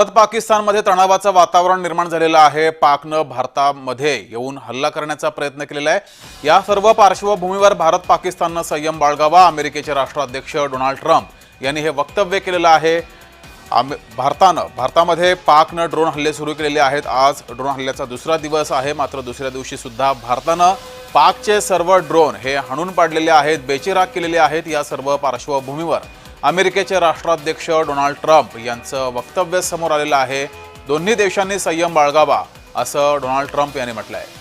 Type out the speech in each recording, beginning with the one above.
पाकिस्तानमध्ये तणावाचं वातावरण निर्माण झालेलं आहे। पाकनं भारतामध्ये येऊन हल्ला करण्याचा प्रयत्न केलेला आहे। या सर्व पार्श्वभूमीवर भारत पाकिस्ताननं संयम बाळगावा। अमेरिकेचे राष्ट्राध्यक्ष डोनाल्ड ट्रम्प यांनी हे वक्तव्य केलेलं आहे। भारतामध्ये पाकनं ड्रोन हल्ले सुरू केलेले आहेत। आज ड्रोन हल्ल्याचा दुसरा दिवस आहे, मात्र दुसऱ्या दिवशी सुद्धा भारतानं पाकचे सर्व ड्रोन हे हाणून पाडलेले आहेत, बेचिराख केलेले आहेत। या सर्व पार्श्वभूमीवर अमेरिकेचे राष्ट्राध्यक्ष डोनाल्ड ट्रम्प यांचं वक्तव्य समोर आलेलं आहे। दोन्ही देशांनी संयम बाळगावा असं डोनाल्ड ट्रम्प यांनी म्हटलं आहे।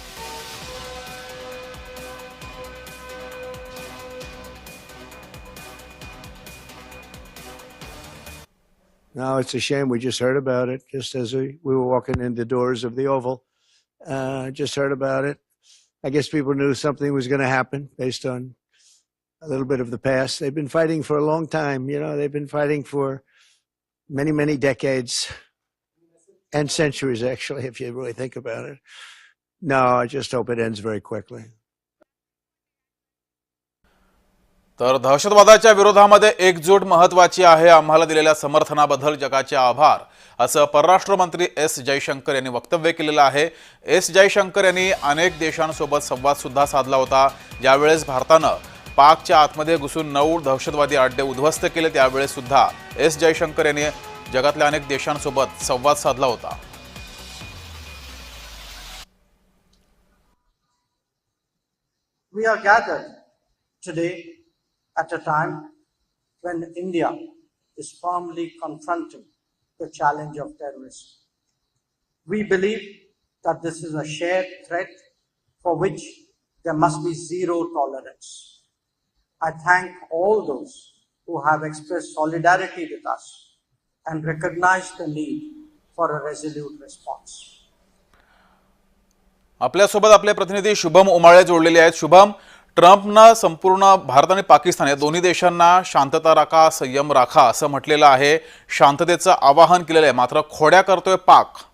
No, it's a shame. We just heard about it just as we were walking in the doors of the Oval. Just heard about it. I guess people knew something was going to happen based on a little bit of the past. They've been fighting for a long time. You know, they've been fighting for many, many decades and centuries, actually, if you really think about it. No, I just hope it ends very quickly. तर दहशतवादाच्या विरोधामध्ये एकजूट महत्त्वाची आहे। आम्हाला दिलेल्या समर्थनाबद्दल जगाचे आभार असं परराष्ट्र मंत्री एस जयशंकर यांनी वक्तव्य केलेलं आहे। एस जयशंकर यांनी अनेक देशांसोबत संवाद सुद्धा साधला होता। ज्यावेळेस भारतानं पाकच्या आतमध्ये घुसून 9 दहशतवादी अड्डे उद्ध्वस्त केले, त्यावेळेस सुद्धा एस जयशंकर यांनी जगातल्या अनेक देशांसोबत संवाद साधला होता। We are gathered today at a time when India is firmly confronting the challenge of terrorism. We believe that this is a shared threat for which there must be zero tolerance. I thank all those who have expressed solidarity with us and recognized the need for a resolute response. आपल्यासोबत आपले प्रतिनिधी शुभम उमाळे जोडलेले आहेत। शुभम, ट्रम्पनं संपूर्ण भारत आणि पाकिस्तान या दोन्ही देशांना शांतता राखा, संयम राखा असं म्हटलेलं आहे, शांततेचं आवाहन केलेलं आहे, मात्र खोड्या करतोय पाक।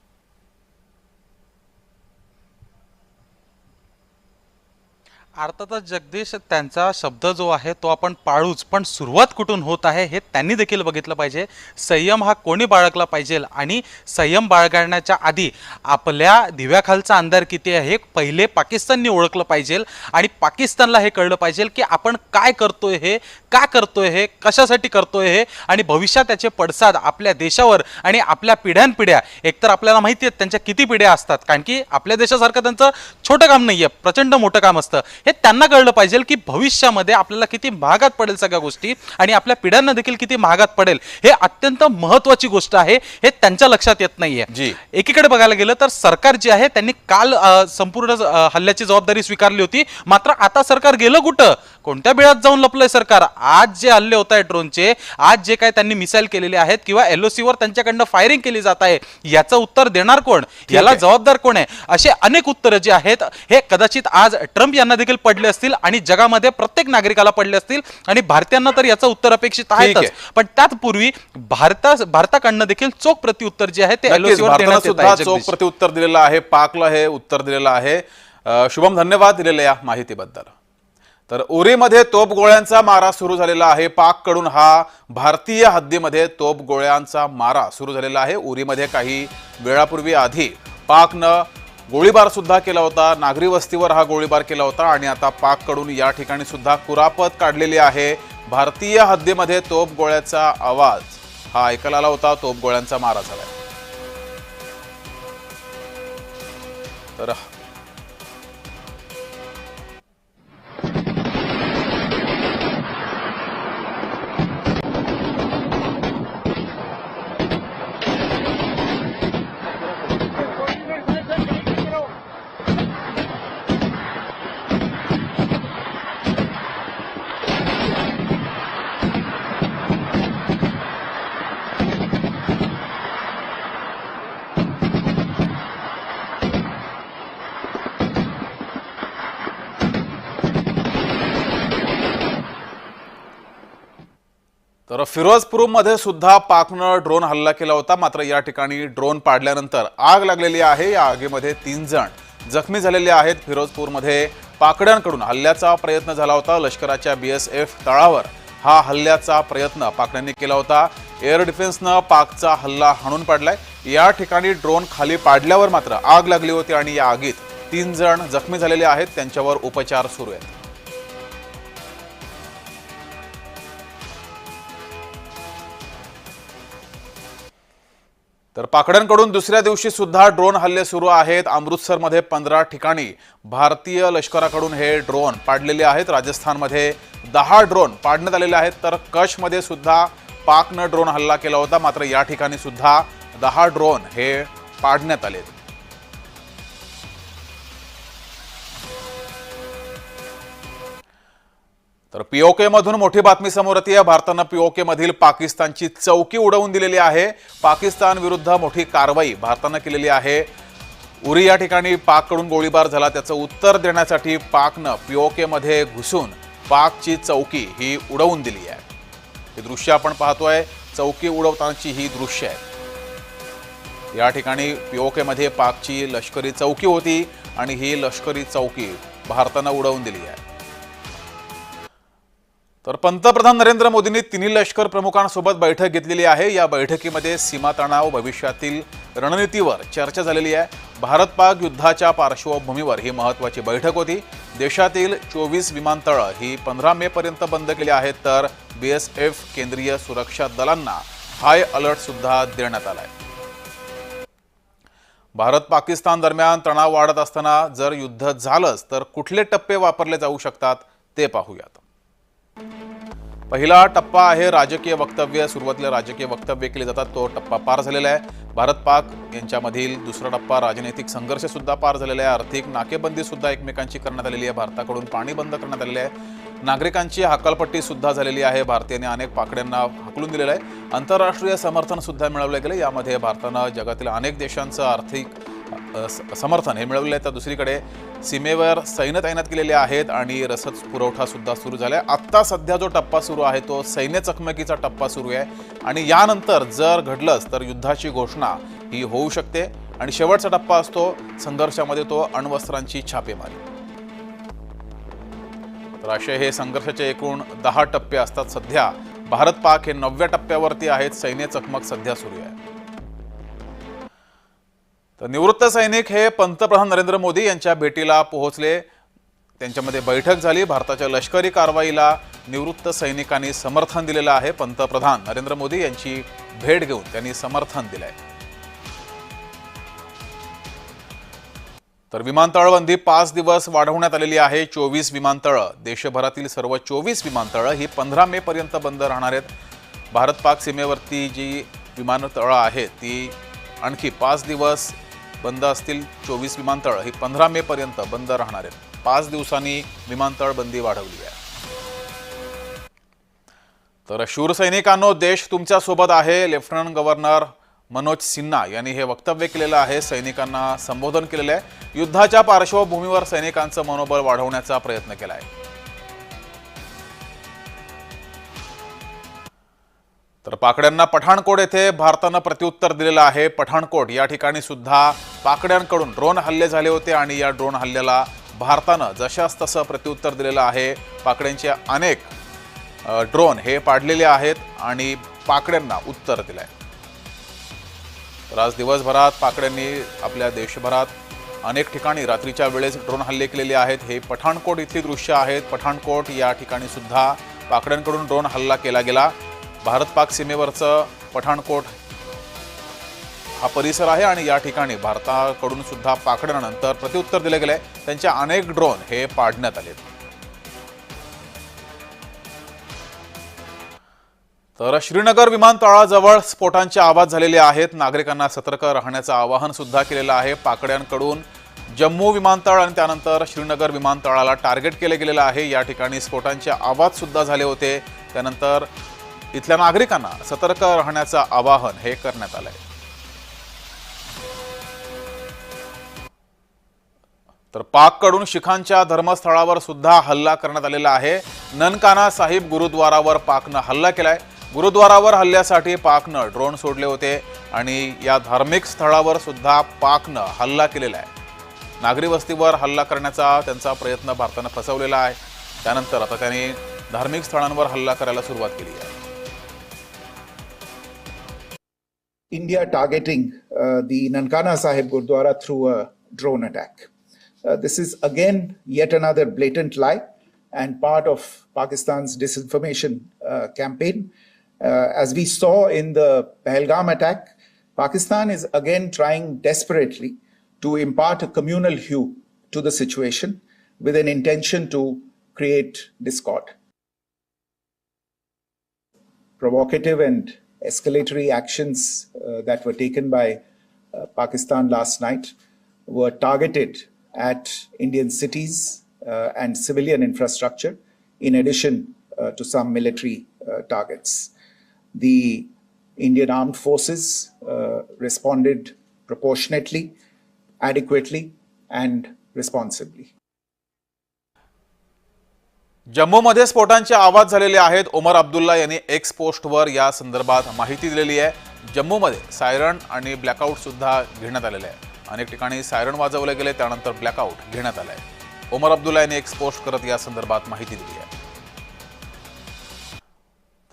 अर्थातच जगदीश, त्यांचा शब्द जो आहे तो आपण पाळूच, पण सुरुवात कुठून होत आहे हे त्यांनी देखील बघितलं पाहिजे। संयम हा कोणी बाळगला पाहिजे आणि संयम बाळगण्याच्या आधी आपल्या दिव्याखालचा अंधार किती आहे हे पहिले पाकिस्तानने ओळखलं पाहिजे आणि पाकिस्तानला हे कळलं पाहिजे की आपण काय करतोय, हे का करतोय, हे कशासाठी करतोय हे, आणि भविष्यात त्याचे पडसाद आपल्या देशावर आणि आपल्या पिढ्यानपिढ्या, एकतर आपल्याला माहिती आहे त्यांच्या किती पिढ्या असतात, कारण की आपल्या देशासारखं त्यांचं छोटं काम नाहीये, प्रचंड मोठं काम असतं। हे त्यांना कळलं पाहिजे की भविष्यामध्ये आपल्याला किती महागात पडेल सगळ्या गोष्टी आणि आपल्या पिढ्यांना देखील किती महागात पडेल, हे अत्यंत महत्त्वाची गोष्ट आहे। हे त्यांच्या लक्षात येत नाहीये। एकीकडे बघायला गेलं तर सरकार जे आहे त्यांनी काल संपूर्ण हल्ल्याची जबाबदारी स्वीकारली होती, मात्र आता सरकार गेलं कुठं, कोणत्या बिळात जाऊन लपलंय सरकार? आज जे हल्ले होत आहेत ड्रोनचे, आज जे काय त्यांनी मिसाईल केलेले आहेत किंवा LOC वर त्यांच्याकडनं फायरिंग केली जात आहे, याचं उत्तर देणार कोण, याला जबाबदार कोण आहे, असे अनेक उत्तरं जे आहेत हे कदाचित आज ट्रम्प यांना देखील पडले असतील आणि जगामध्ये प्रत्येक नागरिकाला पडले असतील आणि भारतीयांना तर याचं उत्तर अपेक्षित आहेच। पण त्यापूर्वी भारताकडनं देखील चोख प्रत्युत्तर जे आहे ते LOC वर देण्यात येत आहे। चोख प्रत्युत्तर दिलेलं आहे, पाकला हे उत्तर दिलेलं आहे। शुभम, धन्यवाद दिलेल्या या माहितीबद्दल। तर उरीमध्ये तोफगोळ्यांचा मारा सुरू झालेला आहे। पाककडून हा भारतीय हद्दीमध्ये तोफगोळ्यांचा मारा सुरू झालेला आहे। उरीमध्ये काही वेळापूर्वी आधी पाकनं गोळीबार सुद्धा केला होता, नागरी वस्तीवर हा गोळीबार केला होता आणि आता पाककडून या ठिकाणी सुद्धा कुरापत काढलेली आहे। भारतीय हद्दीमध्ये तोफगोळ्याचा आवाज हा ऐकायला आला होता, तोफगोळ्यांचा मारा झाला। तर तर फिरोजपूरमध्ये सुद्धा पाकनं ड्रोन हल्ला केला होता, मात्र या ठिकाणी ड्रोन पाडल्यानंतर आग लागलेली आहे। या आगीमध्ये 3 जण जखमी झालेले आहेत। फिरोजपूरमध्ये पाकड्यांकडून हल्ल्याचा प्रयत्न झाला होता। लष्कराच्या BSF तळावर हा हल्ल्याचा प्रयत्न पाकड्यांनी केला होता। एअर डिफेन्सनं पाकचा हल्ला हाणून पाडलाय। या ठिकाणी ड्रोन खाली पाडल्यावर मात्र आग लागली होती आणि या आगीत 3 जण जखमी झालेले आहेत, त्यांच्यावर उपचार सुरू आहेत। तर पाकड्यांकडून दुसऱ्या दिवशी सुद्धा ड्रोन हल्ले सुरू आहेत। अमृतसरमध्ये 15 ठिकाणी भारतीय लष्कराकडून हे ड्रोन पाडलेले आहेत। राजस्थानमध्ये 10 ड्रोन पाडण्यात आलेले आहेत, तर कच्छमध्ये सुद्धा पाकनं ड्रोन हल्ला केला होता, मात्र या ठिकाणी सुद्धा 10 ड्रोन हे पाडण्यात आले। तर पीओके मधून मोठी बातमी समोर येते। भारतानं पीओके मधील पाकिस्तानची चौकी उडवून दिलेली आहे। पाकिस्तान विरुद्ध मोठी कारवाई भारतानं केलेली आहे। उरी या ठिकाणी पाककडून गोळीबार झाला, त्याचं उत्तर देण्यासाठी पाकनं पीओके मध्ये घुसून पाकची चौकी ही उडवून दिली आहे। हे दृश्य आपण पाहतोय, चौकी उडवतानाची ही दृश्य आहे। या ठिकाणी पीओके मध्ये पाकची लष्करी चौकी होती आणि ही लष्करी चौकी भारतानं उडवून दिली आहे। तर पंतप्रधान नरेंद्र मोदींनी तिन्ही लष्कर प्रमुखांसोबत बैठक घेतलेली आहे। या बैठकीमध्ये सीमा तणाव भविष्यातील रणनीतीवर चर्चा झालेली आहे। भारत पाक युद्धाच्या पार्श्वभूमीवर ही महत्त्वाची बैठक होती। देशातील 24 विमानतळं ही 15 मे पर्यंत बंद केली आहेत, तर BSF केंद्रीय सुरक्षा दलांना हाय अलर्ट सुद्धा देण्यात आलाय। भारत पाकिस्तान दरम्यान तणाव वाढत असताना जर युद्ध झालंच तर कुठले टप्पे वापरले जाऊ शकतात ते पाहूयात। पहिला टप्पा आहे राजकीय वक्तव्य। सुरुवातीला राजकीय वक्तव्य केले जातात, तो टप्पा पार झालेला आहे। भारत पाक यांच्यामधील दुसरा टप्पा राजनैतिक संघर्ष सुद्धा पार झालेला आहे। आर्थिक नाकेबंदी सुद्धा एकमेकांची करण्यात आलेली आहे। भारताकडून पाणी बंद करण्यात आलेले आहे। नागरिकांची हकालपट्टी सुद्धा झालेली आहे। भारतीयांनी अनेक पाकड्यांना हाकलून दिलेलं आहे। आंतरराष्ट्रीय समर्थन सुद्धा मिळवलं गेलं। यामध्ये भारतानं जगातील अनेक देशांचं आर्थिक समर्थन हे मिळवले आहे। तर दुसरीकडे सीमेवर सैन्य तैनात केलेले आहेत आणि रसद पुरवठा सुद्धा सुरू झालाय। आता सध्या जो टप्पा सुरू आहे तो सैन्य चकमकीचा टप्पा सुरू आहे आणि यानंतर जर घडलंच तर युद्धाची घोषणा ही होऊ शकते आणि शेवटचा टप्पा असतो संघर्षामध्ये तो अण्वस्त्रांची छापेमारी। तर असे हे संघर्षाचे एकूण 10 टप्पे असतात। सध्या भारत पाक हे 9व्या टप्प्यावरती आहेत। सैन्य चकमक सध्या सुरू आहे। तर निवृत्त सैनिक हे पंतप्रधान नरेंद्र मोदी यांच्या भेटीला पोहोचले। त्यांच्यामध्ये बैठक झाली। भारताच्या लष्करी कारवाईला निवृत्त सैनिकांनी समर्थन दिलेलं आहे। पंतप्रधान नरेंद्र मोदी यांची भेट घेऊन त्यांनी समर्थन दिलंय। तर विमानतळ बंदी 5 दिवस वाढवण्यात आलेली आहे। 24 विमानतळं, देशभरातील सर्व 24 विमानतळं ही 15 मे पर्यंत बंद राहणार आहेत। भारत पाक सीमेवरती जी विमानतळं आहेत ती आणखी 5 दिवस बंद असतील। 24 विमानतळ ही 15 मे पर्यंत बंद राहणार आहेत। 5 दिवसांनी विमानतळ बंदी वाढवली आहे। तर शूरसैनिकांनो, देश तुमच्या सोबत आहे। लेफ्टनंट गव्हर्नर मनोज सिन्हा यांनी हे वक्तव्य केलेलं आहे। सैनिकांना संबोधन केलेलं आहे। युद्धाच्या पार्श्वभूमीवर सैनिकांचं मनोबल वाढवण्याचा प्रयत्न केला आहे। तर पाकड्यांना पठाणकोट येथे भारतानं प्रत्युत्तर दिलेलं आहे। पठाणकोट या ठिकाणी सुद्धा पाकड्यांकडून ड्रोन हल्ले झाले होते आणि या ड्रोन हल्ल्याला भारतानं जशास तसं प्रत्युत्तर दिलेलं आहे। पाकड्यांचे अनेक ड्रोन हे पाडलेले आहेत आणि पाकड्यांना उत्तर दिलंय। तर आज दिवसभरात पाकड्यांनी आपल्या देशभरात अनेक ठिकाणी रात्रीच्या वेळेस ड्रोन हल्ले केलेले आहेत। हे पठाणकोट इथली दृश्य आहेत। पठाणकोट या ठिकाणी सुद्धा पाकड्यांकडून ड्रोन हल्ला केला गेला। भारत पाक सीमेवरचं पठाणकोट हा परिसर आहे आणि या ठिकाणी भारताकडून सुद्धा पाकड्यांनंतर प्रत्युत्तर दिले गेले। त्यांचे अनेक ड्रोन हे पाडण्यात आले। तर श्रीनगर विमानतळाजवळ स्फोटांचे आवाज झालेले आहेत। नागरिकांना सतर्क राहण्याचं आवाहन सुद्धा केलेलं आहे। पाकड्यांकडून जम्मू विमानतळ आणि त्यानंतर श्रीनगर विमानतळाला टार्गेट केले गेलेलं आहे। या ठिकाणी स्फोटांचे आवाज सुद्धा झाले होते। त्यानंतर इथल्या नागरिकांना सतर्क राहण्याचं आवाहन हे करण्यात आलंय। तर पाककडून शिखांच्या धर्मस्थळावर सुद्धा हल्ला करण्यात आलेला आहे। ननकाना साहिब गुरुद्वारावर पाकनं हल्ला केलाय। गुरुद्वारावर हल्ल्यासाठी पाकनं ड्रोन सोडले होते आणि या धार्मिक स्थळावर सुद्धा पाकनं हल्ला केलेला आहे। नागरी वस्तीवर हल्ला करण्याचा त्यांचा प्रयत्न भारतानं फसवलेला आहे। त्यानंतर आता त्यांनी धार्मिक स्थळांवर हल्ला करायला सुरुवात केली आहे. India targeting the Nankana Sahib Gurdwara through a drone attack. This is again yet another blatant lie and part of Pakistan's disinformation campaign. As we saw in the Pahalgam attack, Pakistan is again trying desperately to impart a communal hue to the situation with an intention to create discord. Provocative and escalatory actions that were taken by Pakistan last night were targeted at Indian cities and civilian infrastructure, in addition to some military targets. The Indian armed forces responded proportionately, adequately, and responsibly. जम्मूमध्ये स्फोटांचे आवाज झालेले आहेत. ओमर अब्दुल्ला यांनी x पोस्टवर या संदर्भात माहिती दिलेली आहे. जम्मूमध्ये सायरन आणि ब्लॅकआउट सुद्धा घेण्यात आलेले आहे. अनेक ठिकाणी सायरन वाजवले गेले, त्यानंतर ब्लॅकआउट घेण्यात आले आहे. ओमर अब्दुल्ला यांनी एक्स पोस्ट करत या संदर्भात माहिती दिली आहे.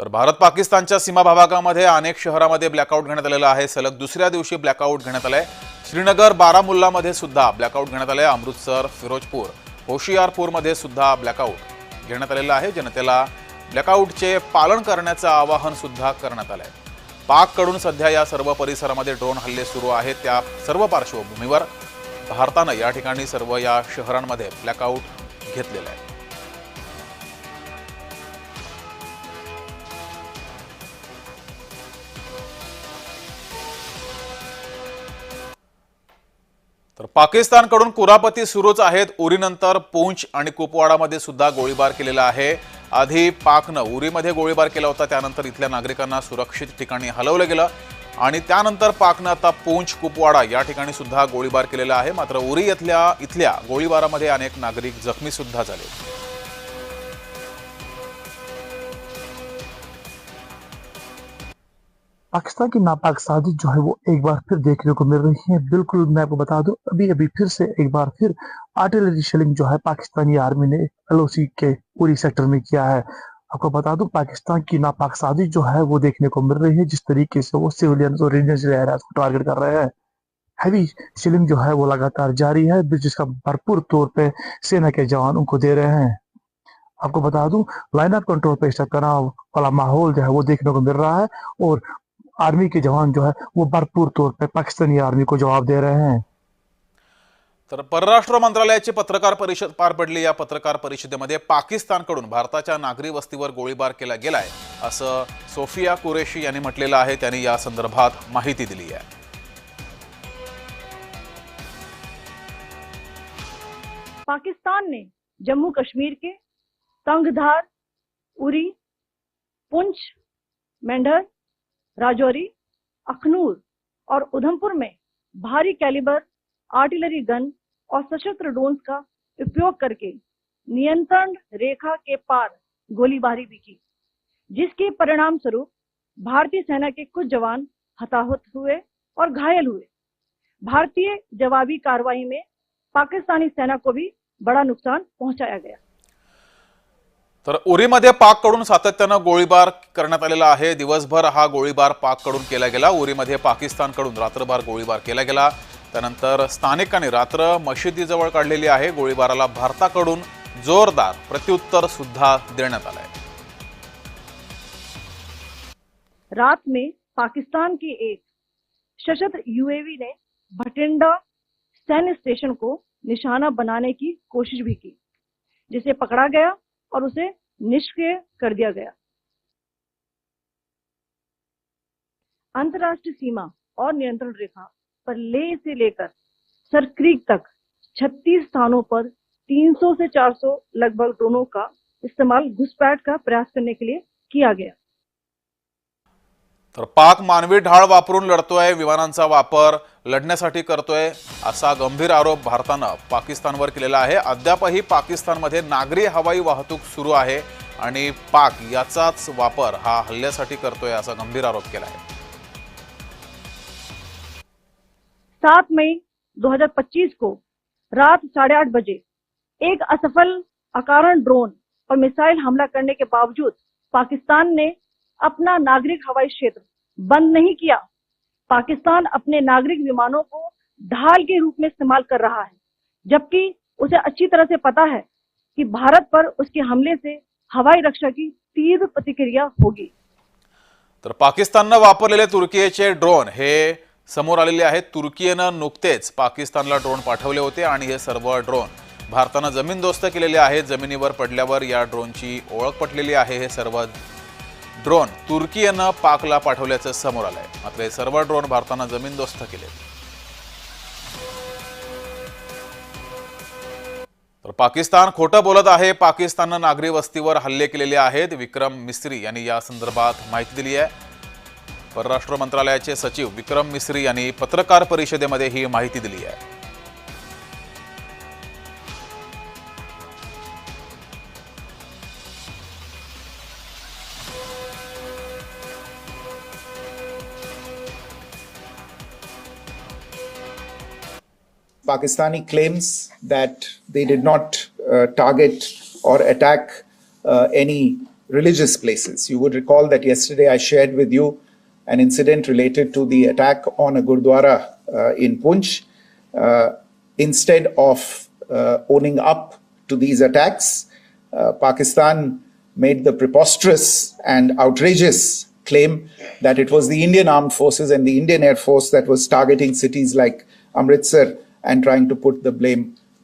तर भारत पाकिस्तानच्या सीमा भागामध्ये अनेक शहरांमध्ये ब्लॅकआउट घेण्यात आलेला आहे. सलग दुसऱ्या दिवशी ब्लॅकआउट घेण्यात आलंय. श्रीनगर, बारामुल्लामध्ये सुद्धा ब्लॅकआउट घेण्यात आलंय. अमृतसर, फिरोजपूर, होशियारपूरमध्ये सुद्धा ब्लॅकआउट घेण्यात आलेलं आहे. जनतेला ब्लॅकआउटचे पालन करण्याचं आवाहन सुद्धा करण्यात आलंय. पाककडून सध्या या सर्व परिसरामध्ये ड्रोन हल्ले सुरू आहेत. त्या सर्व पार्श्वभूमीवर भारतानं या ठिकाणी सर्व या शहरांमध्ये ब्लॅकआउट घेतलेलं आहे. तर पाकिस्तानकडून कुरापती सुरूच आहेत. उरीनंतर पूंछ आणि कुपवाडामध्ये सुद्धा गोळीबार केलेला आहे. आधी पाकनं उरीमध्ये गोळीबार केला होता, त्यानंतर इथल्या नागरिकांना सुरक्षित ठिकाणी हलवलं गेलं आणि त्यानंतर पाकनं आता पूंछ, कुपवाडा या ठिकाणी सुद्धा गोळीबार केलेला आहे. मात्र उरी इथल्या गोळीबारामध्ये अनेक नागरिक जखमी सुद्धा झाले. पाकिस्तान की नापाक साजिश जो है वो एक बार फिर देखने को मिल रही है। बिल्कुल मैं आपको बता दूं, अभी फिर से एक बार फिर आर्टिलरी शेलिंग जो है पाकिस्तानी आर्मी ने एलओसी के उरी सेक्टर में किया है। आपको बता दूं, पाकिस्तान की नापाक साजिश जो है वो देखने को मिल रही है। जिस तरीके से वो सिविलियंस और रेजिडेंशियल एरियाज को टारगेट कर रहे हैं, हैवी शेलिंग जो है वो लगातार जारी है, जिसका भरपूर तौर पे सेना के जवान उनको दे रहे हैं। आपको बता दूं, लाइन ऑफ कंट्रोल पे इस तनाव वाला माहौल जो है वो देखने को मिल रहा है और आर्मी के जवान जो है वो भरपूर तौर पे पाकिस्तानी आर्मी को जवाब दे रहे हैं। तर परराष्ट्र मंत्रालयाची पत्रकार परिषद पार पडली. या पत्रकार परिषदेमध्ये पाकिस्तानकडून भारताच्या नागरी वस्तीवर गोळीबार केला गेलाय असं सोफिया कुरेशी यांनी म्हटलेलं आहे. त्यांनी या संदर्भात माहिती दिली आहे. पाकिस्तान ने जम्मू कश्मीर के तंगधार, उरी, पुंछ, मेंढर, राजौरी, अखनूर और उधमपुर में भारी कैलिबर आर्टिलरी गन और सशस्त्र ड्रोन्स का उपयोग करके नियंत्रण रेखा के पार गोलीबारी भी की, जिसके परिणाम स्वरूप भारतीय सेना के कुछ जवान हताहत हुए और घायल हुए। भारतीय जवाबी कार्रवाई में पाकिस्तानी सेना को भी बड़ा नुकसान पहुंचाया गया। तर उरीमध्ये पाककडून सातत्यानं गोळीबार करण्यात आलेला आहे. दिवसभर हा गोळीबार पाककडून केला गेला. उरीमध्ये पाकिस्तानकडून रात्रभर गोळीबार केला गेला. त्यानंतर स्थानिकांनी रात्र मशिदीजवळ काढलेली आहे. गोळीबाराला भारताकडून जोरदार प्रत्युत्तर सुद्धा देण्यात आलंय. रात में पाकिस्तान की एक सशस्त्र यूएवी ने भटिंडा सैन्य स्टेशन को निशाना बनाने की कोशिश भी की, जिसे पकड़ा गया और उसे निष्क्रिय कर दिया गया। अंतर्राष्ट्रीय सीमा और नियंत्रण रेखा पर लेह से लेकर सरक्रीक तक 36 स्थानों पर 300 से 400 लगभग ड्रोनों का इस्तेमाल घुसपैठ का प्रयास करने के लिए किया गया। तर पाक मानवी ढाळ वापरून लढतोय, विमानांचा वापर लढण्यासाठी करतोय असा गंभीर आरोप भारतानं पाकिस्तानवर केलेला आहे. अद्यापही पाकिस्तानमध्ये नागरी हवाई वाहतूक सुरू आहे आणि पाक याचाच वापर हा हल्ल्यासाठी करतोय असा गंभीर आरोप केला आहे. 7 मई 2025 को रात 8:30 बजे एक असफल अकारण ड्रोन और मिसाइल हमला करने के बावजूद पाकिस्तान ने अपना नागरिक हवाई क्षेत्र बंद नहीं किया। पाकिस्तान अपने नागरिक विमानों को ढाल के रूप में इस्तेमाल कर रहा है, जबकि उसे अच्छी तरह से पता है कि भारत पर उसके हमले से हवाई रक्षा की तीव्र प्रतिक्रिया होगी। तर पाकिस्ताननं वापरलेले तुर्कीचे ड्रोन हे समोर आलेले आहेत। तुर्कीनं नुकतेच पाकिस्तानला ड्रोन पाठवले होते आणि हे सर्व ड्रोन भारतानं जमीनदोस्त केलेले आहेत। जमिनीवर पडल्यावर या ड्रोनची ओळख पटलेली आहे। हे सर्व ड्रोन तुर्कीनं पाकला पाठवल्याचं समोर आलंय। मात्र हे सर्व ड्रोन भारतानं जमीनदोस्त केले। तर पाकिस्तान खोटं बोलत आहे। पाकिस्ताननं नागरी वस्तीवर हल्ले केलेले आहेत। विक्रम मिस्री यांनी या संदर्भात माहिती दिली आहे। परराष्ट्र मंत्रालयाचे सचिव विक्रम मिस्री यांनी पत्रकार परिषदेमध्ये ही माहिती दिली आहे। Pakistani claims that they did not target or attack any religious places. You would recall that yesterday I shared with you an incident related to the attack on a Gurdwara in Punch. Instead of owning up to these attacks, Pakistan made the preposterous and outrageous claim that it was the Indian Armed Forces and the Indian Air Force that was targeting cities like Amritsar and trying to put the blame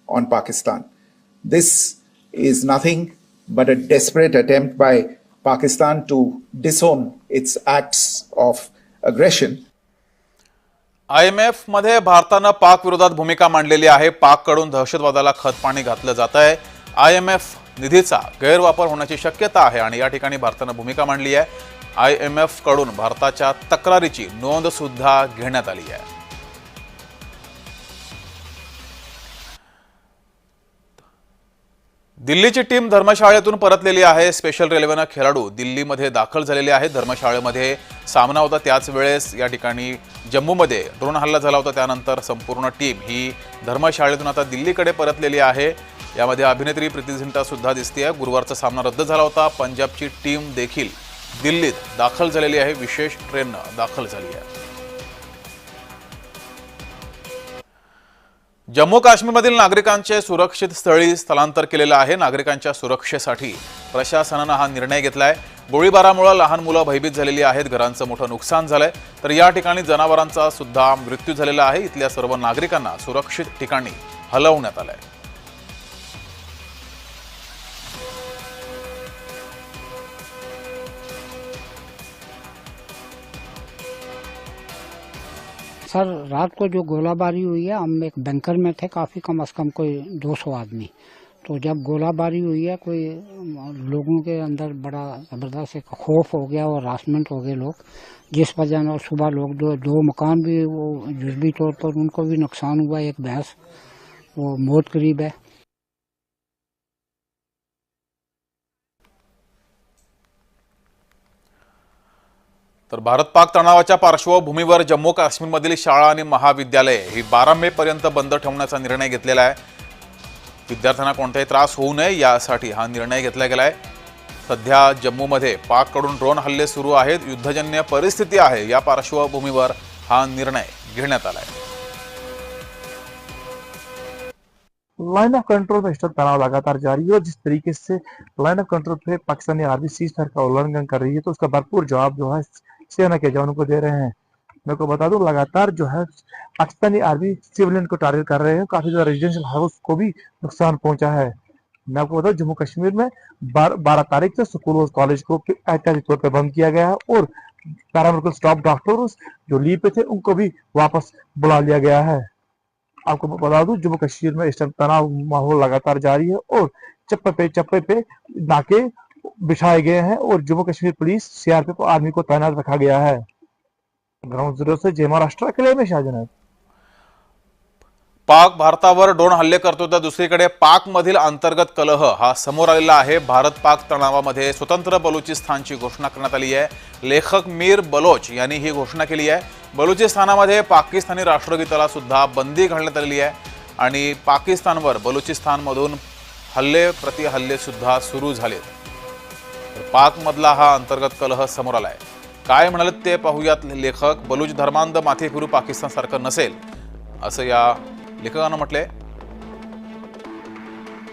on Pakistan. This is nothing but a desperate attempt by Pakistan to disown its acts of aggression. IMF मध्ये भारतानं पाक विरोधात भूमिका मांडलेली आहे। पाककडून दहशतवादाला खतपाणी घातलं जात आहे। IMF निधीचा गैरवापर होण्याची शक्यता आहे आणि या ठिकाणी भारतानं भूमिका मांडली आहे। IMF कडून भारताच्या तक्रारीची नोंद सुद्धा घेण्यात आली आहे। दिल्लीची टीम धर्मशाळेतून परतलेली आहे। स्पेशल रेल्वेनं खेळाडू दिल्लीमध्ये दाखल झालेले आहेत। धर्मशाळेमध्ये सामना होता त्याच वेळेस या ठिकाणी जम्मूमध्ये ड्रोन हल्ला झाला होता। त्यानंतर संपूर्ण टीम ही धर्मशाळेतून आता दिल्लीकडे परतलेली आहे। यामध्ये अभिनेत्री प्रीती झिंटा सुद्धा दिसते। गुरुवारचा सामना रद्द झाला होता। पंजाबची टीम देखील दिल्लीत दाखल झालेली आहे। विशेष ट्रेननं दाखल झाली आहे। जम्मू काश्मीरमधील नागरिकांचे सुरक्षित स्थळी स्थलांतर केलेलं आहे। नागरिकांच्या सुरक्षेसाठी प्रशासनानं हा निर्णय घेतलाय। गोळीबारामुळे लहान मुलं भयभीत झालेली आहेत। घरांचं मोठं नुकसान झालंय। तर या ठिकाणी जनावरांचा सुद्धा मृत्यू झालेला आहे। इथल्या सर्व नागरिकांना सुरक्षित ठिकाणी हलवण्यात आलंय। सर रात को जो गोलाबारी हुई है, हम एक बैंकर में थे, काफ़ी कम से कम कोई 200 आदमी। तो जब गोलाबारी हुई है, कोई लोगों के अंदर बड़ा ज़बरदस्त एक खौफ हो गया और हरासमेंट हो गए लोग, जिस वजह से सुबह लोग दो मकान भी वो जुज़वी तौर पर उनको भी नुकसान हुआ। एक भैंस वो मौत करीब है। तर भारत पाक तणावाच्या पार्श्वभूमीवर जम्मू काश्मीरमधील शाळा आणि महाविद्यालये ही 12 मे पर्यंत बंद ठेवण्याचा निर्णय घेतलेला आहे। विद्यार्थ्यांना कोणताही त्रास होऊ नये यासाठी हा निर्णय घेतला गेलाय। सध्या जम्मूमध्ये पाककडून ड्रोन हल्ले सुरू आहेत। युद्धजन्य परिस्थिती आहे। या पार्श्वभूमीवर हा निर्णय घेण्यात आलाय। लाइन ऑफ कंट्रोल में स्थित तनाव लगातार जारी है और जिस तरीके से लाइन ऑफ कंट्रोल पे पाकिस्तानी आर्मी सीज फायर का उल्लंघन कर रही है तो उसका भरपूर जवाब जो है सेना के जवानों को दे रहे हैं। मैं को बता दूं लगातार जो है पाकिस्तानी आर्मी सिविलियन को टारगेट कर रहे हैं। काफी ज्यादा रेजिडेंशियल हाउस को भी नुकसान पहुंचा है। मैं आपको बताऊं जम्मू कश्मीर में 12 तारीख से स्कूल और कॉलेज को एहतियाती तौर पर बंद किया गया है और पैरामेडिकल स्टाफ डॉक्टर्स जो लीव पे थे उनको भी वापस बुला लिया गया है। आपको बता दूं जम्मू कश्मीर में इस टाइम तनाव माहौल लगातार जारी है और चप्पे पे नाके बिछाए गए हैं और Jammu Kashmir police CRPF army को तैनात रखा गया है। ग्राउंड जीरो से जय महाराष्ट्र के लिए मैं शाहजहां। पाक भारतावर ड्रोन हल्ले करतो तर दुसरीकडे पाकमधील अंतर्गत कलह हा समोर आलेला आहे। भारत पाक तणावामध्ये स्वतंत्र बलुचिस्तानची घोषणा करण्यात आली आहे। लेखक मीर बलोच यांनी ही घोषणा केली आहे। बलुचिस्तानामध्ये पाकिस्तानी राष्ट्रगीताला सुद्धा बंदी घालण्यात आलेली आहे आणि पाकिस्तानवर बलुचिस्तानमधून हल्ले प्रति हल्ले सुद्धा सुरू झालेत. तर पाकमधला हा अंतर्गत कलह समोर आलाय. काय म्हणाले ते पाहूयात. लेखक बलूच धर्मांध माथे फिरू पाकिस्तान सारखं नसेल असं या लेखकानं म्हटलंय.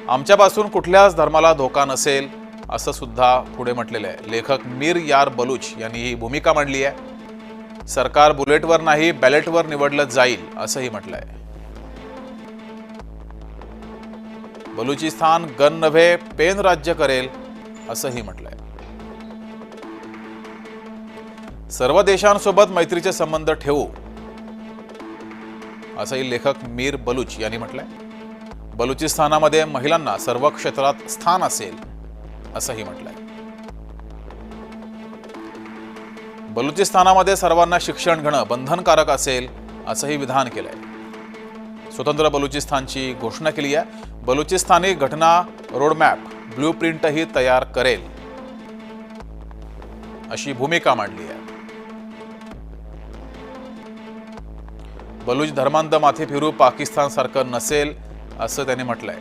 आमच्यापासून कुठल्याच धर्माला धोका नसेल असं सुद्धा पुढे म्हटलेलं आहे. लेखक मीर यार बलूच यांनी ही भूमिका मांडली आहे. सरकार बुलेटवर नाही बॅलेटवर निवडलं जाईल असंही म्हटलंय. बलुचिस्तान गन नव्हे पेन राज्य करेल असंही म्हटलंय. सर्व देशांसोबत मैत्रीचे संबंध ठेवू असंही लेखक मीर बलूच यांनी म्हटलंय. बलुचिस्तानामध्ये महिलांना सर्व क्षेत्रात स्थान असेल असंही म्हटलंय. बलुचिस्तानामध्ये सर्वांना शिक्षण घेणं बंधनकारक असेल असंही विधान केलंय. स्वतंत्र बलुचिस्तानची घोषणा केली आहे. बलुचिस्तानी घटना रोडमॅप ब्ल्यूप्रिंटही तयार करेल अशी भूमिका मांडली आहे. बलूच धर्मांध माथे फिरू पाकिस्तान सारखं नसेल असं त्यांनी म्हटलंय.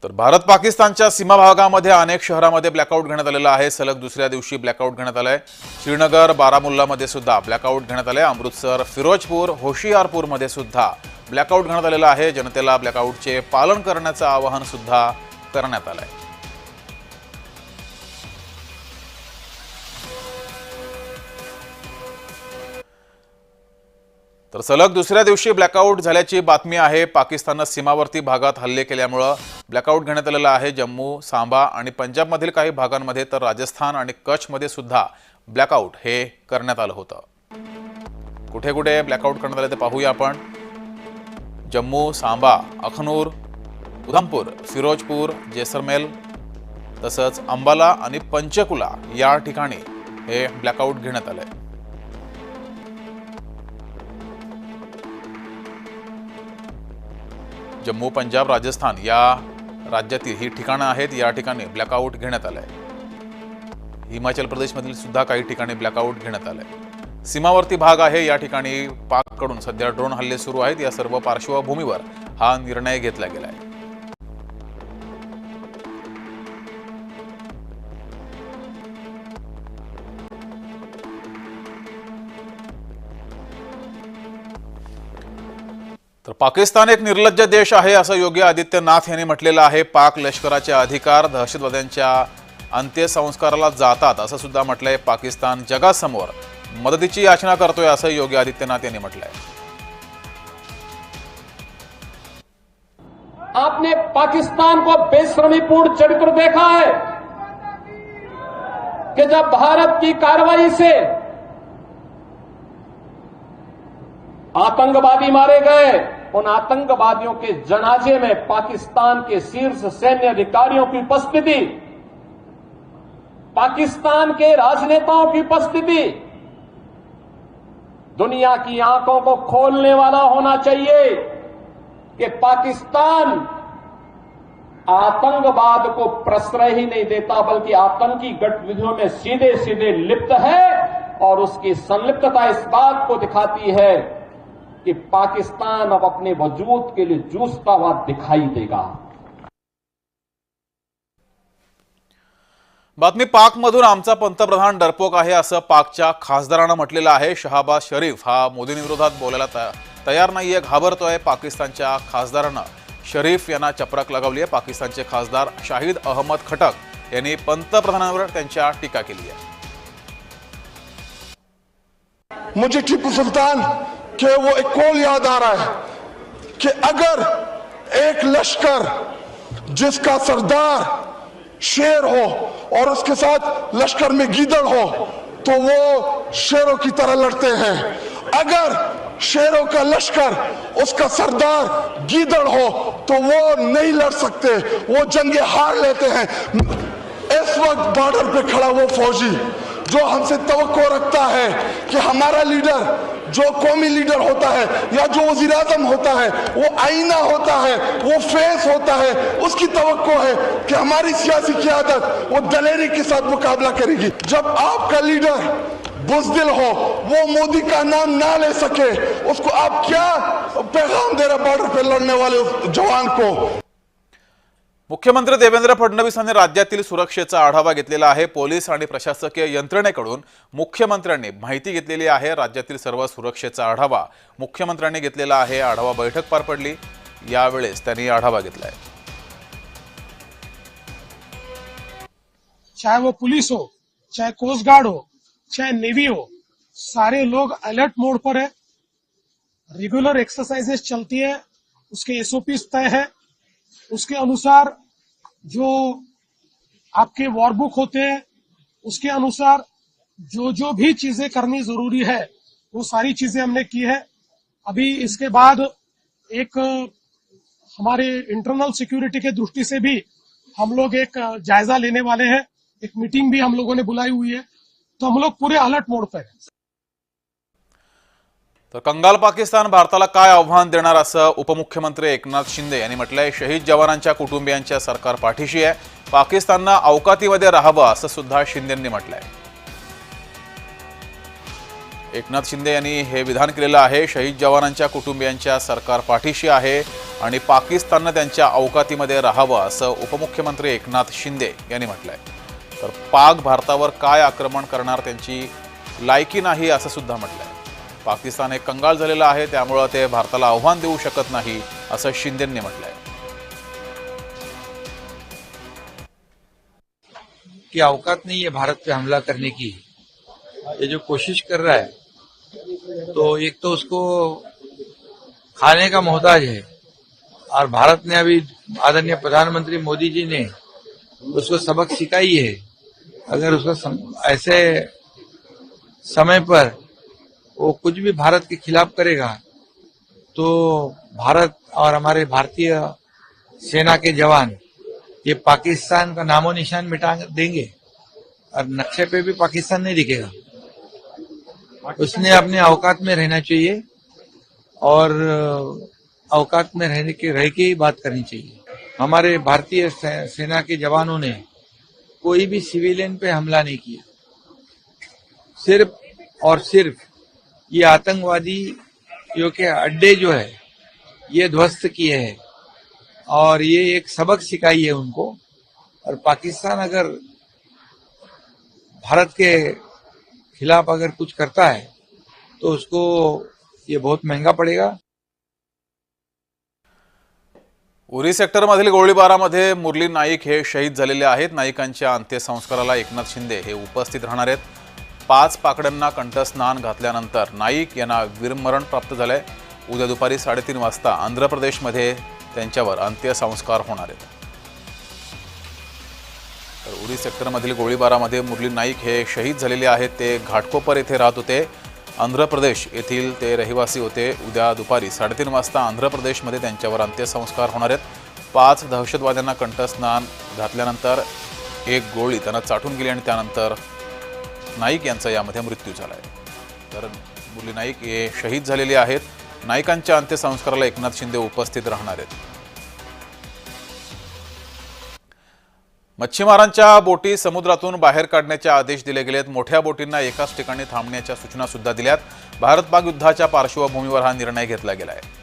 तर भारत पाकिस्तानच्या सीमा भागामध्ये अनेक शहरांमध्ये ब्लॅकआउट घेण्यात आलेला आहे. सलग दुसऱ्या दिवशी ब्लॅकआउट घेण्यात आलंय. श्रीनगर बारामुल्लामध्ये सुद्धा ब्लॅकआउट घेण्यात आलंय. अमृतसर फिरोजपूर होशियारपूरमध्ये सुद्धा ब्लॅकआउट घेण्यात आलेला आहे. जनतेला ब्लॅकआउटचे पालन करण्याचं आवाहन सुद्धा करण्यात आलंय. तर सलग दुसऱ्या दिवशी ब्लॅकआउट झाल्याची बातमी आहे. पाकिस्ताननं सीमावर्ती भागात हल्ले केल्यामुळं ब्लॅकआउट घेण्यात आलेला आहे. जम्मू, सांबा आणि पंजाबमधील काही भागांमध्ये तर राजस्थान आणि कच्छमध्ये सुद्धा ब्लॅकआउट हे करण्यात आलं होतं. कुठे कुठे ब्लॅकआउट करण्यात आले ते पाहूया आपण. जम्मू, सांबा, अखनूर, उधमपूर, फिरोजपूर, जैसलमेर तसंच अंबाला आणि पंचकुला या ठिकाणी हे ब्लॅकआउट घेण्यात आलंय. जम्मू, पंजाब, राजस्थान या राज्यातील ही ठिकाणं आहेत. या ठिकाणी ब्लॅकआउट घेण्यात आलंय. हिमाचल प्रदेशमधील सुद्धा काही ठिकाणी ब्लॅकआउट घेण्यात आलंय. सीमावर्ती भाग आहे. या ठिकाणी पाककडून सध्या ड्रोन हल्ले सुरू आहेत. या सर्व पार्श्वभूमीवर हा निर्णय घेतला गेलाय. तर पाकिस्तान एक निर्लज्ज देश आहे असं योगी आदित्यनाथ यांनी म्हटलेलं आहे. पाक लष्कराचे अधिकार दहशतवाद्यांच्या अंत्यसंस्काराला जातात असं सुद्धा म्हटलंय. पाकिस्तान जगासमोर मदतीची याचना करतोय असं योगी आदित्यनाथ यांनी म्हटलंय. आपने पाकिस्तान को बेशर्मीपूर्ण चरित्र देखा है कि जब भारत की कार्रवाई से आतंकवादी मारे गए, उन आतंकवादियों के जनाजे में पाकिस्तान के शीर्ष सैन्य अधिकारियों की उपस्थिति, पाकिस्तान के राजनेताओं की उपस्थिति दुनिया की आंखों को खोलने वाला होना चाहिए कि पाकिस्तान आतंकवाद को प्रश्रय ही नहीं देता बल्कि आतंकी गतिविधियों में सीधे सीधे लिप्त है, और उसकी संलिप्तता इस बात को दिखाती है कि पाकिस्तान अब अपने वजूद के लिए जूझता हुआ दिखाई देगा. बातमी पाकमधून आमचा पंतप्रधान डरपोक आहे असं पाकच्या खासदारानं म्हटलेलं आहे. शहाबाज शरीफ हा मोदींविरोधात बोलायला तयार नाहीये, घाबरतोय. पाकिस्तानच्या खासदारानं शरीफ यांना चपराक लगावली आहे. पाकिस्तानचे खासदार शाहिद अहमद खटक यांनी पंतप्रधानांवर त्यांच्या टीका केली आहे. मुझे टीपू सुल्तान के वो एक कॉल याद आ रहा है कि अगर एक लश्कर जिसका सरदार शेर हो और उसके साथ लश्कर में गीदड़ हो तो वो शेरों की तरह लड़ते हैं. अगर शेरों का लश्कर उसका सरदार गीदड़ हो तो वो नहीं लड़ सकते, वो जंगे हार लेते हैं. इस वक्त बॉर्डर पे खड़ा वो फौजी जो हमसे तवक्को रखता है कि हमारा लीडर जो कौमी लीडर होता है या जो वज़ीर आज़म होता है वो आईना होता है, वो फेस होता है, उसकी तवक्को है कि हमारी सियासी क़यादत वो दलेरी के साथ मुकाबला करेगी. जब आपका लीडर बुजदिल हो वो मोदी का नाम ना ले सके, उसको आप क्या पैगाम दे रहे बॉर्डर पे लड़ने वाले उस जवान को? मुख्यमंत्री देवेंद्र फडणवीस यांनी राज्यातील सुरक्षेचा आढावा घेतलेला आहे। पोलीस आणि प्रशासकीय यंत्रणेकडून मुख्यमंत्र्यांनी माहिती घेतलेली आहे। राज्यातील सर्व सुरक्षेचा आढावा मुख्यमंत्र्यांनी घेतलेला आहे। आढावा बैठक पार पडली, यावेळेस त्यांनी आढावा घेतलाय। चाहे वो पुलिस हो, चाहे कोस्ट गार्ड हो, चाहे नेवी हो, सारे लोग अलर्ट मोड पर है। रेगुलर एक्सरसाइजेस चलती है, उसके एसओपीज तय है, उसके अनुसार जो आपके वॉरबुक होते हैं उसके अनुसार जो जो भी चीजें करनी जरूरी है वो सारी चीजें हमने की है। अभी इसके बाद एक हमारे इंटरनल सिक्योरिटी के दृष्टि से भी हम लोग एक जायजा लेने वाले हैं। एक मीटिंग भी हम लोगों ने बुलाई हुई है, तो हम लोग पूरे अलर्ट मोड पर हैं। तर कंगाल पाकिस्तान भारताला काय आव्हान देणार असं उपमुख्यमंत्री एकनाथ शिंदे यांनी म्हटलंय। शहीद जवानांच्या कुटुंबियांच्या सरकार पाठीशी आहे, पाकिस्ताननं अवकातीमध्ये राहावं असं सुद्धा शिंदेंनी म्हटलंय। एकनाथ शिंदे यांनी हे विधान केलेलं आहे। शहीद जवानांच्या कुटुंबियांच्या सरकार पाठीशी आहे आणि पाकिस्ताननं त्यांच्या अवकातीमध्ये राहावं असं उपमुख्यमंत्री एकनाथ शिंदे यांनी म्हटलंय। तर पाक भारतावर काय आक्रमण करणार त्यांची लायकी नाही असं सुद्धा म्हटलंय। पाकिस्तान हे कंगाल झालेलं आहे, त्यामुळे ते भारताला आव्हान देऊ शकत नाही असं शिंदेंनी म्हटलंय। कि औकात नहीं है भारत पे हमला करने की। ये जो कोशिश कर रहा है तो एक तो उसको खाने का मोहताज है, और भारत ने अभी आदरणीय प्रधानमंत्री मोदी जी ने उसको सबक सिखाई है। अगर उसको ऐसे समय पर वो कुछ भी भारत के खिलाफ करेगा तो भारत और हमारे भारतीय सेना के जवान ये पाकिस्तान का नामो निशान मिटा देंगे और नक्शे पे भी पाकिस्तान नहीं दिखेगा। उसने अपने औकात में रहना चाहिए और औकात में रह के ही बात करनी चाहिए। हमारे भारतीय सेना के जवानों ने कोई भी सिविलियन पे हमला नहीं किया, सिर्फ और सिर्फ ये आतंकवादियों के अड्डे जो है ये ध्वस्त किए हैं और ये एक सबक सिखाई है उनको। और पाकिस्तान अगर भारत के खिलाफ अगर कुछ करता है तो उसको ये बहुत महंगा पड़ेगा। उरी सेक्टरमधील गोळीबारामध्ये मुरली नाईक हे शहीद झालेले आहेत। नाईकांच्या अंत्यसंस्काराला एकनाथ शिंदे हे उपस्थित राहणार आहेत। 5 पाकड्यांना कंठस्नान घातल्यानंतर नाईक यांना वीरमरण प्राप्त झालंय। उद्या दुपारी 3:30 वाजता आंध्र प्रदेशमध्ये त्यांच्यावर अंत्यसंस्कार होणार आहेत। तर उरी सेक्टरमधील गोळीबारामध्ये मुरली नाईक हे शहीद झालेले आहेत। ते घाटकोपर येथे राहत होते, आंध्र प्रदेश येथील ते रहिवासी होते। उद्या दुपारी 3:30 वाजता आंध्र प्रदेशमध्ये त्यांच्यावर अंत्यसंस्कार होणार आहेत। 5 दहशतवाद्यांना कंठस्नान घातल्यानंतर एक गोळी त्यांना चाटून गेली आणि त्यानंतर नाईक यांचा यामध्ये मृत्यू झाला आहे। तर मुरली नाईक हे शहीद झालेले आहेत। नाईकांच्या अंत्यसंस्काराला एकनाथ शिंदे उपस्थित राहणार आहेत। मच्छीमारांच्या बोटी समुद्रातून बाहेर काढण्याचे आदेश दिले गेलेत। मोठ्या बोटींना एकाच ठिकाणी थांबण्याच्या सूचना सुद्धा दिल्यात। भारत पाक युद्धाच्या पार्श्वभूमीवर हा निर्णय घेतला गेला आहे।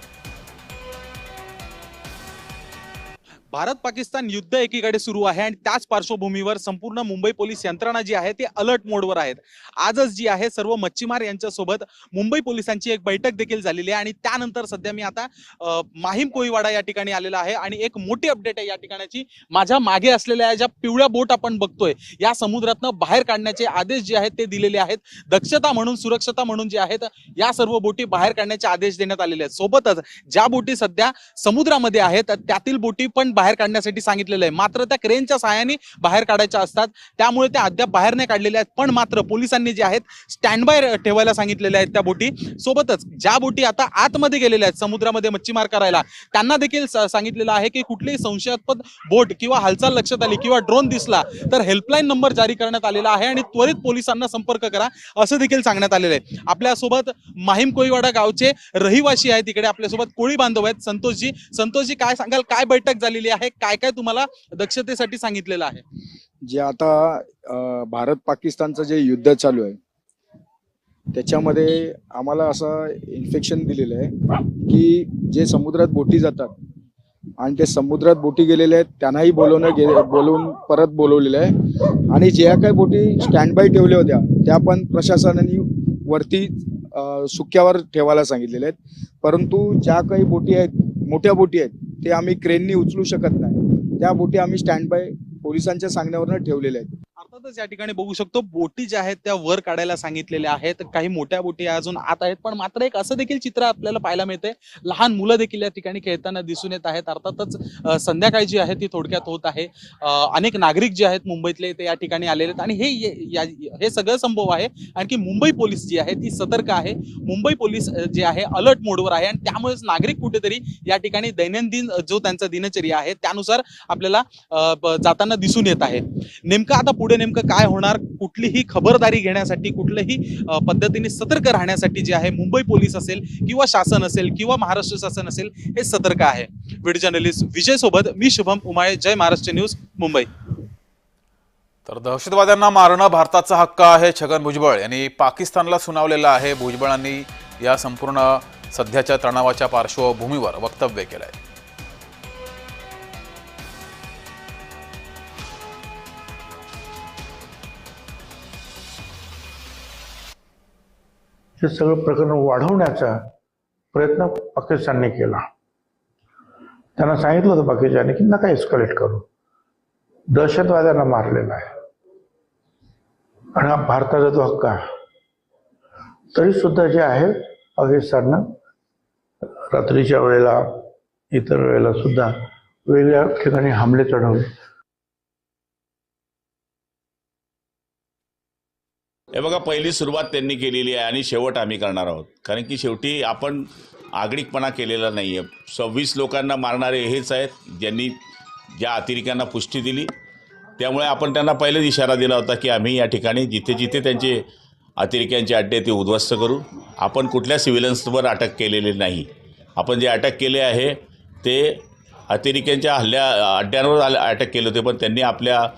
भारत पाकिस्तान युद्ध एकीकडे सुरू आहे आणि त्याच पार्श्वभूमीवर संपूर्ण मुंबई पोलीस यंत्रणा जी आहे ती अलर्ट मोडवर आहेत। आजच जी आहे सर्व मच्छीमार यांच्यासोबत मुंबई पोलिसांची एक बैठक देखील झालेली आहे आणि त्यानंतर सध्या मी आता माहीम कोळीवाडा या ठिकाणी आलेला आहे आणि एक मोठी अपडेट आहे या ठिकाणाची। माझ्या मागे असलेल्या ज्या पिवळ्या बोट आपण बघतोय या समुद्रातनं बाहेर काढण्याचे आदेश जे आहेत ते दिलेले आहेत। दक्षता म्हणून, सुरक्षता म्हणून जे आहेत या सर्व बोटी बाहेर काढण्याचे आदेश देण्यात आलेले आहेत। सोबतच ज्या बोटी सध्या समुद्रामध्ये आहेत त्यातील बोटी पण बाहेर काढण्यासाठी सांगितलेलं आहे। मात्र त्या क्रेनच्या सहाय्याने बाहेर काढायच्या असतात, त्यामुळे त्या अद्याप बाहेर नाही काढलेल्या आहेत। पण मात्र पोलिसांनी जे आहेत स्टँड बाय ठेवायला सांगितलेल्या आहेत त्या बोटी। सोबतच ज्या बोटी आता आतमध्ये गेलेल्या आहेत समुद्रामध्ये मच्छीमार करायला त्यांना देखील सांगितलेलं आहे की कुठलीही संशयास्पद बोट किंवा हालचाल लक्षात आली किंवा ड्रोन दिसला तर हेल्पलाईन नंबर जारी करण्यात आलेला आहे आणि त्वरित पोलिसांना संपर्क करा असं देखील सांगण्यात आलेलं आहे। आपल्यासोबत माहीम कोळीवाडा गावचे रहिवासी आहेत, इकडे आपल्यासोबत कोळी बांधव आहेत। संतोषजी काय सांगाल, काय बैठक झालेली आहे, काय काय तुम्हाला दक्षतेसाठी सांगितलेलं आहे? जे आता भारत पाकिस्तानचं जे युद्ध चालू आहे त्याच्यामध्ये आम्हाला असं इन्फेक्शन दिलेलं आहे की जे समुद्रात बोटी जातात आणि ते समुद्रात बोटी गेलेले आहेत त्यांनाही बोलवून परत बोलवलेलं आहे आणि ज्या काही बोटी स्टँड बाय ठेवल्या होत्या त्या पण प्रशासनाने वरती सुक्यावर ठेवायला सांगितलेल्या आहेत, परंतु ज्या काही बोटी आहेत मोठ्या बोटी आहेत ते आम्ही क्रेननी उचलू शकत नाही, त्या बोटी आम्ही स्टँड बाय पोलिसांच्या सांगण्यावरनं ठेवलेल्या आहेत. अर्थातच या ठिकाणी बघू शकतो बोटी ज्या आहेत त्या वर काढायला सांगितलेल्या आहेत, काही मोठ्या बोटी अजून आत आहेत, पण मात्र एक असं देखील चित्र आपल्याला पाहायला मिळते, लहान मुलं देखील या ठिकाणी खेळताना दिसून येत आहेत. अर्थातच संध्याकाळ जी आहे ती थोडक्यात होत आहे. अनेक नागरिक जे आहेत मुंबईतले ते या ठिकाणी आलेले आहेत आणि हे सगळं संभव आहे. आणखी मुंबई पोलीस जी आहे ती सतर्क आहे, मुंबई पोलीस जे आहे अलर्ट मोडवर आहे आणि त्यामुळेच नागरिक कुठेतरी या ठिकाणी दैनंदिन जो त्यांचा दिनचर्या आहे त्यानुसार आपल्याला जाताना दिसून येत आहे. नेमकं आता पुढे नेमकं काय होणार, कुठलीही खबरदारी घेण्यासाठी कुठल्याही पद्धतीने सतर्क राहण्यासाठी जे आहे मुंबई पोलीस असेल किंवा शासन असेल किंवा महाराष्ट्र शासन असेल हे सतर्क आहे. व्हिडिओ जर्नलिस्ट विजय सोबत मी शुभम उमाळे, जय महाराष्ट्र न्यूज, मुंबई. तर दहशतवाद्यांना मारणं भारताचा हक्क आहे, छगन भुजबळ यांनी पाकिस्तानला सुनावलेलं आहे. भुजबळांनी या संपूर्ण सध्याच्या तणावाच्या पार्श्वभूमीवर वक्तव्य केलं आहे. हे सगळं प्रकरण वाढवण्याचा प्रयत्न पाकिस्तानने केला. त्यांना सांगितलं होतं पाकिस्तानने की नका एस्कलेट करू, दहशतवाद्यांना मारलेला आहे आणि हा भारताचा जो हक्क आहे. तरी सुद्धा जे आहे पाकिस्ताननं रात्रीच्या वेळेला इतर वेळेला सुद्धा वेगळ्या ठिकाणी हमले चढवले. हे बघा, पहिली सुरुवात त्यांनी केलेली आहे आणि शेवट आम्ही करणार आहोत. कारण की शेवटी आपण आगळिकपणा केलेला नाही आहे. 26 लोकांना मारणारे हेच आहेत ज्यांनी ज्या अतिरेक्यांना पुष्टी दिली. त्यामुळे आपण त्यांना पहिलेच इशारा दिला होता की आम्ही या ठिकाणी जिथे जिथे त्यांचे अतिरेक्यांचे अड्डे ते उद्ध्वस्त करू. आपण कुठल्या सिव्हिलन्सवर अटक केलेले नाही. आपण जे अटक केले आहे ते अतिरेक्यांच्या अड्ड्यांवर अटक केले होते, पण त्यांनी आपल्या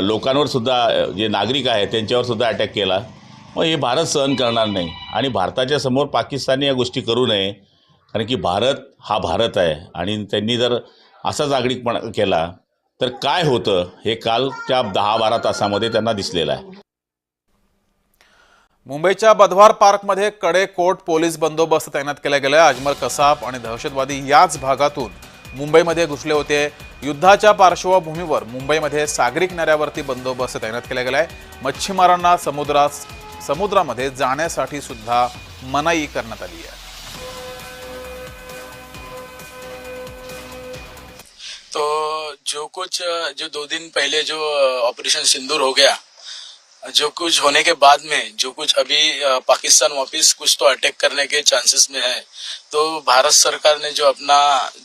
लोकांवर सुद्धा, जे नागरिक आहेत त्यांच्यावर सुद्धा अटॅक केला. मग हे भारत सहन करणार नाही आणि भारताच्या समोर पाकिस्तानने या गोष्टी करू नये. कारण की भारत हा भारत आहे आणि त्यांनी जर असाच आगळिकपणा केला तर काय होतं हे कालच्या 10-12 तासामध्ये त्यांना दिसलेलं आहे. मुंबईच्या बधवार पार्कमध्ये कडेकोट पोलीस बंदोबस्त तैनात केला गेला आहे. अजमल कसाब आणि दहशतवादी याच भागातून मुंबईमध्ये घुसले होते. युद्धाच्या पार्श्वभूमीवर मुंबईमध्ये सागरी किनाऱ्यावरती बंदोबस्त तैनात केला गेला आहे. मच्छीमारांना समुद्रामध्ये जाण्यासाठी सुद्धा मनाई करण्यात आली आहे. तो जो 2 दिन पहले जो ऑपरेशन सिंदूर हो गया, जो कुछ होने के बाद में जो कुछ अभी पाकिस्तान वापस कुछ तो अटैक करने के चांसेस में है, तो भारत सरकार ने जो अपना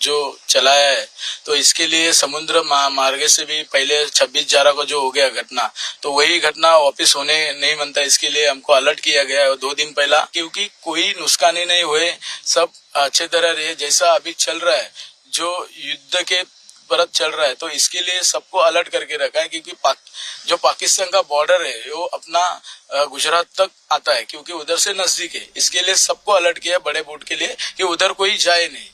जो चलाया है तो इसके लिए समुद्र मार्ग से भी पहले 26/11 को जो हो गया घटना, तो वही घटना वापस होने नहीं बनता. इसके लिए हमको अलर्ट किया गया है 2 दिन पहला, क्योंकि कोई नुकसानी नहीं हुए, सब अच्छे तरह रहे. जैसा अभी चल रहा है जो युद्ध के परत चल रहा है, तो इसके लिए सबको अलर्ट करके रखा है. क्योंकि जो पाकिस्तान का बॉर्डर है वो अपना गुजरात तक आता है, क्योंकि उधर से नजदीक है. इसके लिए सबको अलर्ट किया है बड़े बोट के लिए कि उधर कोई जाए नहीं.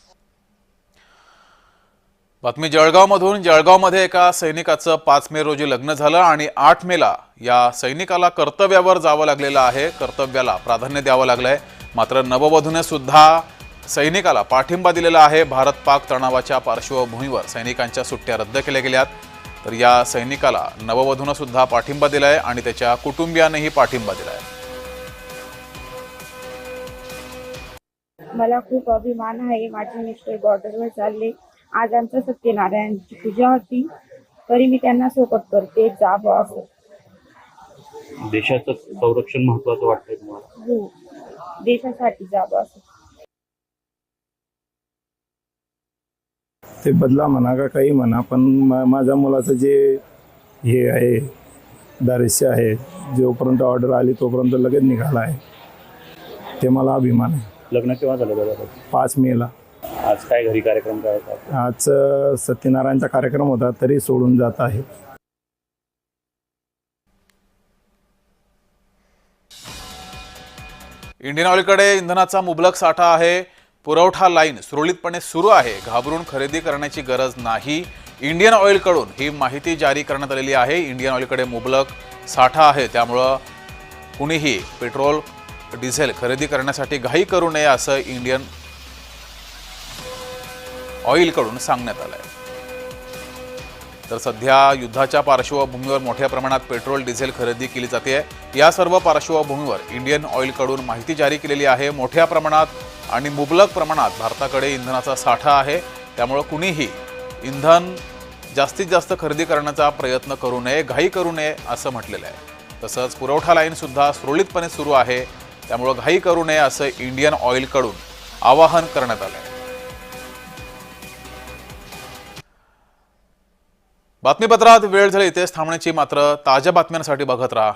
बातमी जळगावमधून. जळगावमध्ये एका सैनिकाचं 5 मे रोजी लग्न झालं आणि 8 मेला या सैनिकाला कर्तव्यावर जावं लागलेलं आहे. कर्तव्याला प्राधान्य द्यावं लागलंय. मात्र नववधूने सुद्धा सैनिकाला पाठिंबा दिलेला आहे. भारत पाक तणावाच्या पार्श्वभूमीवर सैनिकांच्या सुट्ट्या रद्द केल्या गेल्यात. तर या सैनिकाला नववधूनं सुद्धा पाठिंबा दिलाय आणि त्याच्या कुटुंबियांनीही पाठिंबा दिलाय. मला खूप अभिमान आहे. माझे मिस्टर बॉर्डरवर चालले. आज आमचं सत्यनारायणची पूजा होती, तरी मी त्यांना सपोर्ट करते. जावं असं. देशाचं संरक्षण महत्वाचं वाटतंय तुम्हाला? हो, देशासाठी जावं असं. ते बदला म्हणा का काही म्हणा, पण माझ्या मुलाचं जे हे आहे दारिश्य आहे, जोपर्यंत ऑर्डर आली तोपर्यंत लगेच निघाला आहे. ते मला अभिमान आहे. लग्न केव्हा झालं दादा? 5 मेला. आज काय घरी कार्यक्रम काय होता? आज सत्यनारायणचा कार्यक्रम होता, तरी सोडून जात आहे. इंडियन ऑइलकडे इंधनाचा मुबलक साठा आहे. पुरवठा लाईन सुरळीतपणे सुरू आहे. घाबरून खरेदी करण्याची गरज नाही. इंडियन ऑइलकडून ही माहिती जारी करण्यात आलेली आहे. इंडियन ऑइलकडे मुबलक साठा आहे, त्यामुळं कुणीही पेट्रोल डिझेल खरेदी करण्यासाठी घाई करू नये असं इंडियन ऑइलकडून सांगण्यात आलंय. तर सध्या युद्धाच्या पार्श्वभूमीवर मोठ्या प्रमाणात पेट्रोल डिझेल खरेदी केली जाते. या सर्व पार्श्वभूमीवर इंडियन ऑइलकडून माहिती जारी केलेली आहे. मोठ्या प्रमाणात आणि मुबलक प्रमाणात भारताकडे इंधनाचा साठा आहे, त्यामुळे कुणीही इंधन जास्तीत जास्त खरेदी करण्याचा प्रयत्न करू नये, घाई करू नये असं म्हटलेलं आहे. तसंच पुरवठा लाईन सुद्धा सुरळीतपणे सुरू आहे, त्यामुळे घाई करू नये असं इंडियन ऑइलकडून आवाहन करण्यात आलं आहे. बातमीपत्रात वेळ झाली इथेच थांबण्याची. मात्र ताज्या बातम्यांसाठी बघत राहा